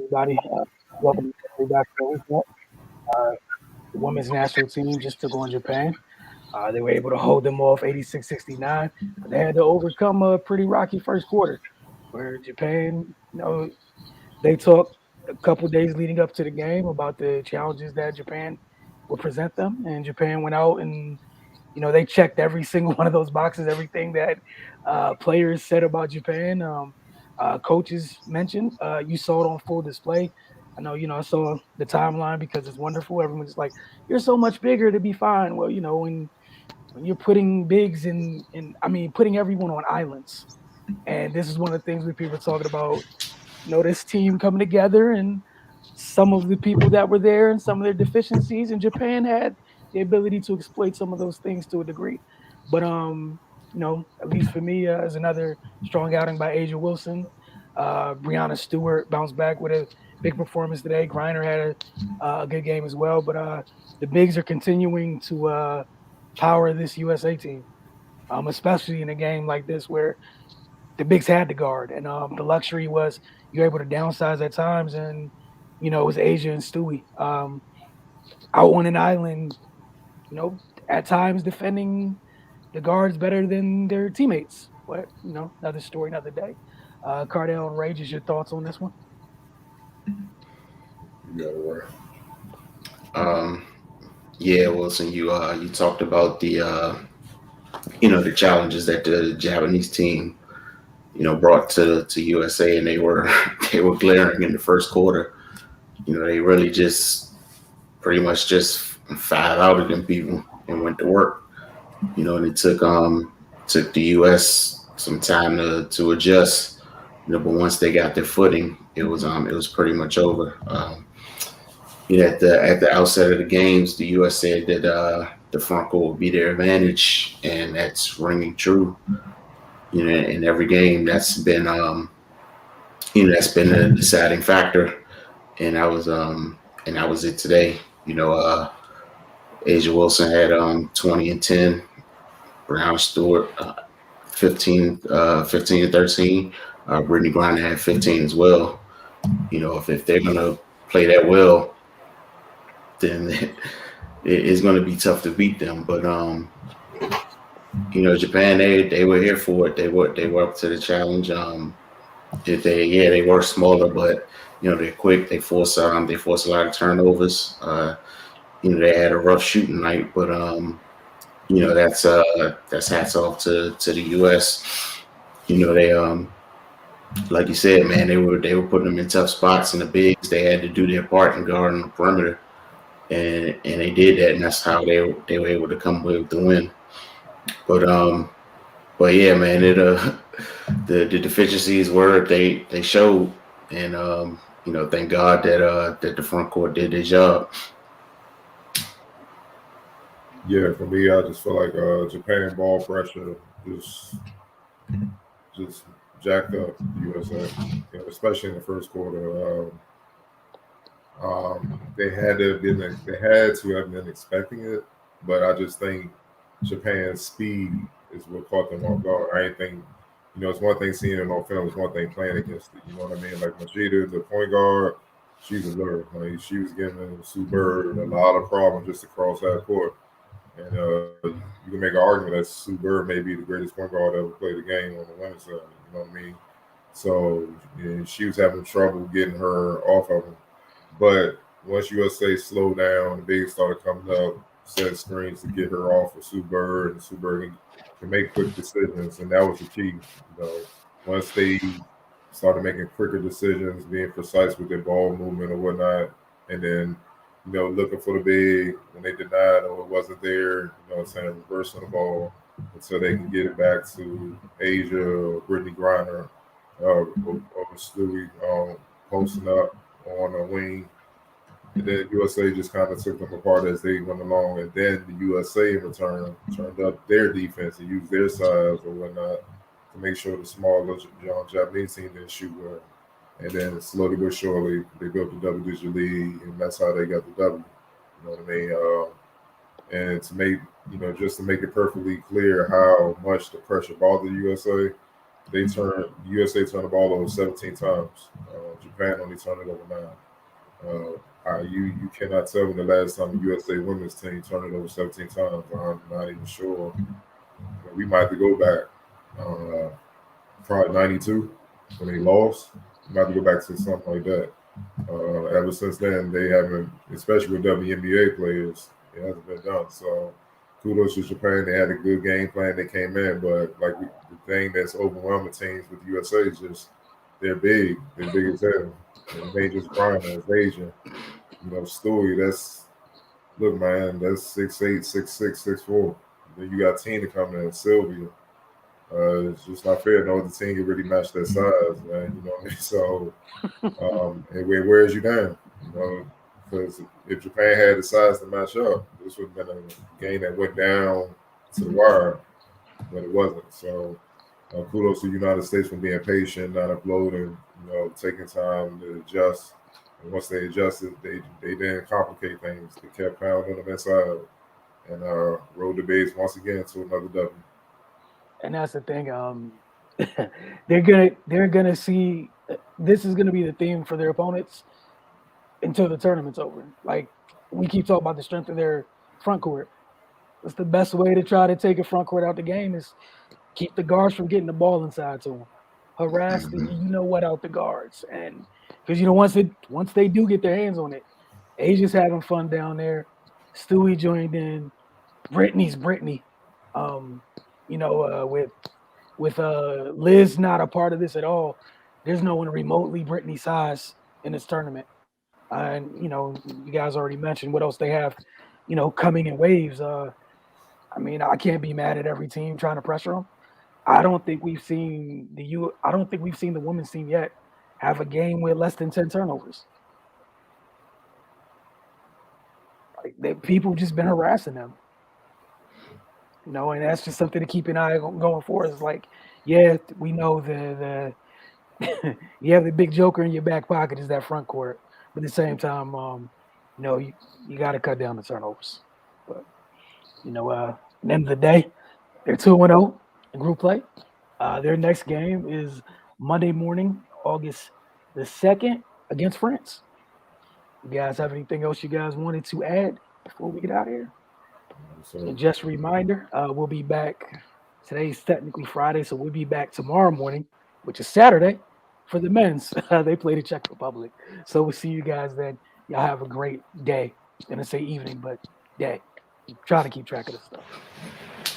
everybody. Welcome back to the weekend. Uh, the women's national team just took on Japan. They were able to hold them off 86-69, but they had to overcome a pretty rocky first quarter where Japan, they talked a couple days leading up to the game about the challenges that Japan would present them, and Japan went out and they checked every single one of those boxes, everything that players said about Japan, coaches mentioned. You saw it on full display. I know, I saw the timeline because it's wonderful. Everyone's like, "You're so much bigger to be fine." Well, when you're putting bigs in, I mean, putting everyone on islands, and this is one of the things that people are talking about. This team coming together and some of the people that were there and some of their deficiencies, and Japan had the ability to exploit some of those things to a degree. But at least for me, as another strong outing by Asia Wilson, Brianna Stewart bounced back with a big performance today. Griner had a good game as well. But the bigs are continuing to power this USA team, especially in a game like this where the bigs had to guard, and the luxury was you're able to downsize at times, and it was Asia and Stewie out on an island, at times defending the guards better than their teammates. But another story, another day. Cardell and Ray, just your thoughts on this one? You gotta work. Um, yeah, Wilson, you talked about the challenges that the Japanese team brought to USA, and they were they were glaring in the first quarter. They really just pretty much just fired out of them people and went to work. And it took the US some time to adjust. But once they got their footing, it was pretty much over. At the outset of the games, the U.S. said that the front court would be their advantage, and that's ringing true. In every game, that's been a deciding factor, and that was it today. Asia Wilson had 20 and 10, Brown Stewart 15 and 13, Brittany Griner had 15 as well. If they're gonna play that well, then it's going to be tough to beat them. But Japan, they were here for it. They were up to the challenge. They were smaller, but they're quick. They force a lot of turnovers. They had a rough shooting night, but that's hats off to the U.S. They like you said, man, they were putting them in tough spots, and the bigs they had to do their part in guarding the perimeter, and they did that, and that's how they were able to come away with the win. But yeah, man, the deficiencies they showed, and thank God that the front court did their job. Yeah, for me, I just feel like Japan ball pressure just jacked up the USA, especially in the first quarter. They had to have been expecting it, but I just think Japan's speed is what caught them off guard. I ain't think, it's one thing seeing it on film, it's one thing playing against it. You know what I mean? Like Machida, the point guard, she's a lure. Like she was giving Sue Bird a lot of problems just across that court. And you can make an argument that Sue Bird may be the greatest point guard to ever play the game on the women's side. You know what I mean? So she was having trouble getting her off of him. But once USA slowed down, the bigs started coming up, set screens to get her off of Sue Bird, and Sue Bird can make quick decisions, and that was the key. Once they started making quicker decisions, being precise with their ball movement or whatnot, and then looking for the big when they denied or it wasn't there, saying reversing the ball until they can get it back to Asia or Brittany Griner or Stewie posting up on a wing. And then USA just kind of took them apart as they went along. And then the USA in return turned up their defense and used their size or whatnot to make sure the smaller Japanese team didn't shoot well. And then slowly but surely, they built a double-digit lead, and that's how they got the W. You know what I mean? And just to make it perfectly clear how much the pressure bothered the USA, USA turned the ball over 17 times. Japan only turned it over 9. You cannot tell me the last time the USA women's team turned it over 17 times. I'm not even sure. We might have to go back. Probably 92 when they lost. We might have to go back to something like that. Ever since then, they haven't, especially with WNBA players, it hasn't been done. So kudos to Japan. They had a good game plan. They came in, but the thing that's overwhelming teams with the USA is just they're big. They're big as hell. And they just grind as Asian. Stewie, look, man, that's 6'8", 6'6", 6'4". Then you got Tina coming in, Sylvia. It's just not fair. No other team can really match that size, man. You know what I mean? So, and it wears you down. Because if Japan had the size to match up, this would have been a game that went down to the wire, but it wasn't. So, kudos to the United States for being patient, not uploading, taking time to adjust. And once they adjusted, they didn't complicate things. They kept pounding them inside and rode the base once again to another W. And that's the thing. They're gonna see this is gonna be the theme for their opponents until the tournament's over. Like we keep talking about the strength of their front court. It's the best way to try to take a front court out the game is keep the guards from getting the ball inside to them. Harass the out the guards, and because once they do get their hands on it, Asia's having fun down there. Stewie joined in. Brittany's Brittany. With Liz not a part of this at all, there's no one remotely Brittany size in this tournament. And you guys already mentioned what else they have, coming in waves. I can't be mad at every team trying to pressure them. I don't think we've seen the women's team yet have a game with less than 10 turnovers. People just been harassing them. And that's just something to keep an eye on going forward. It's like, yeah, we know the you have the big joker in your back pocket is that front court, but at the same time, you got to cut down the turnovers. But at the end of the day, they're 2-0 in group play. Their next game is Monday morning, August the 2nd, against France. You guys have anything else you guys wanted to add before we get out of here? And just a reminder, we'll be back. Today's technically Friday, so we'll be back tomorrow morning, which is Saturday, for the men's. They play the Czech Republic. So we'll see you guys then. Y'all have a great day. I'm going to say evening, but day. Try to keep track of this stuff.